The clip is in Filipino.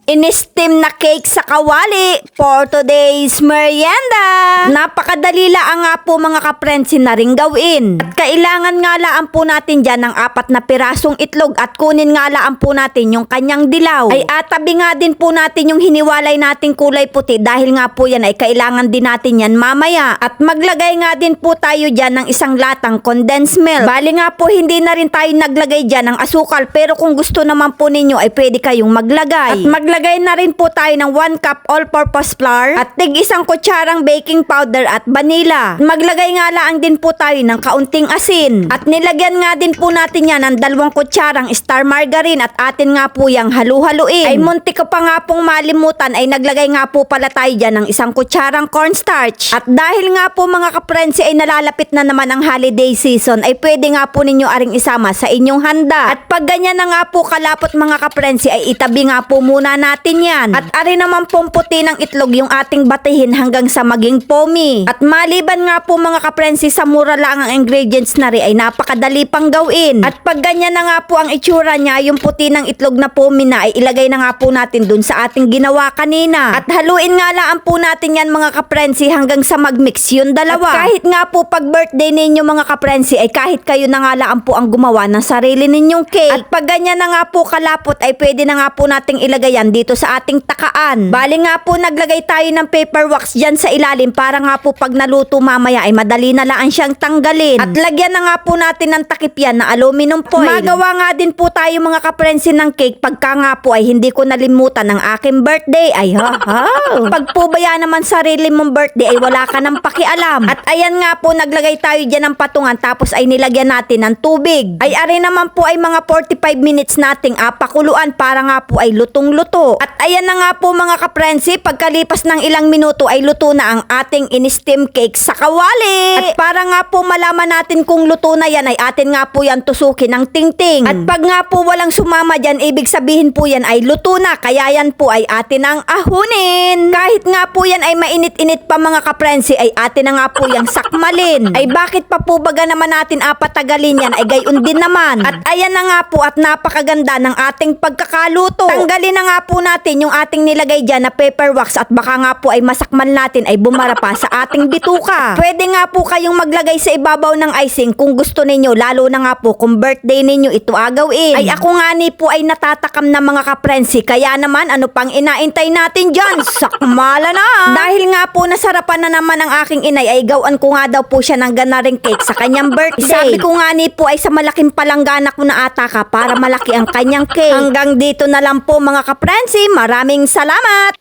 In-steam na cake sa kawali for today's merienda. Napakadali lang nga po mga kaprensi na rin gawin. At kailangan nga laan po natin dyan ng 4 na pirasong itlog at kunin nga laan po natin yung kanyang dilaw. Ay atabi nga din po natin yung hiniwalay nating kulay puti dahil nga po yan ay kailangan din natin yan mamaya. At maglagay nga din po tayo dyan ng isang latang condensed milk. Bali nga po hindi na rin tayo naglagay dyan ng asukal pero kung gusto naman po ninyo ay pwede kayong maglagay. At maglagay na rin po tayo ng 1 cup all-purpose flour at tig isang kutsarang baking powder at vanilla. Maglagay nga lang din po tayo ng kaunting asin. At nilagyan nga din po natin yan ng 2 kutsarang star margarine at atin nga po yung halu-haluin. Ay munti ko pa nga pong malimutan ay naglagay nga po pala tayo dyan ng 1 kutsarang cornstarch. At dahil nga po mga kaprensi ay nalalapit na naman ang holiday season ay pwede nga po ninyo aring isama sa inyong handa. At pag ganyan na nga po kalapot mga kaprensi ay itabi nga po muna natin yan. At ari naman pong puti ng itlog yung ating batihin hanggang sa maging foamy. At maliban nga po mga kaprensi sa mura lang ang ingredients na rin ay napakadali pang gawin. At pag ganyan na nga po ang itsura niya, yung puti ng itlog na foamy na ay ilagay na nga po natin dun sa ating ginawa kanina. At haluin nga lang po natin yan mga kaprensi hanggang sa magmix yung dalawa. At kahit nga po pag birthday ninyo mga kaprensi ay kahit kayo na nga lang po ang gumawa ng sarili ninyong cake. At pag ganyan na nga po kalapot ay pwede na nga po nating ilagay yan dito sa ating takaan. Bali nga po naglagay tayo ng paper wax dyan sa ilalim para nga po pag naluto mamaya ay madali na lang siyang tanggalin. At lagyan na nga po natin ng takip yan na aluminum foil. Magawa nga din po tayo mga kaprensi ng cake pagka nga po ay hindi ko nalimutan ang aking birthday. Ay pag po ba yan naman sarili mong birthday ay wala ka ng pakialam. At ayan nga po naglagay tayo dyan ng patungan tapos ay nilagyan natin ng tubig. Ay ari naman po ay mga 45 minutes nating pakuluan para nga po ay lutong-luto. At ayan na nga po mga kaprensi, pagkalipas ng ilang minuto ay luto na ang ating in-steam cake sa kawali. At para nga po malaman natin kung luto na yan ay atin nga po yan tusukin ng tingting. At pag nga po walang sumama dyan, ibig sabihin po yan ay luto na. Kaya yan po ay atin ang ahunin. Kahit nga po yan ay mainit-init pa mga kaprensi ay atin na nga po yung sakmalin. Ay bakit pa po baga naman natin patagalin yan ay gayon din naman. At ayan na nga po at napakaganda ng ating pagkakaluto. Tanggalin na nga po natin yung ating nilagay dyan na paper wax at baka nga po ay masakmal natin ay bumara pa sa ating bituka. Pwede nga po kayong maglagay sa ibabaw ng icing kung gusto ninyo, lalo na nga po kung birthday ninyo ito agawin. Ay ako nga ni po ay natatakam na mga kaprensi, kaya naman ano pang inaintay natin dyan? Sakmala na! Dahil nga po nasarapan na naman ang aking inay ay gawan ko nga daw po siya ng ganaring cake sa kanyang birthday. Sabi ko nga ni po ay sa malaking palanggana ko na ata ka para malaki ang kanyang cake. Hanggang dito na lang po mga kaprensi, maraming salamat!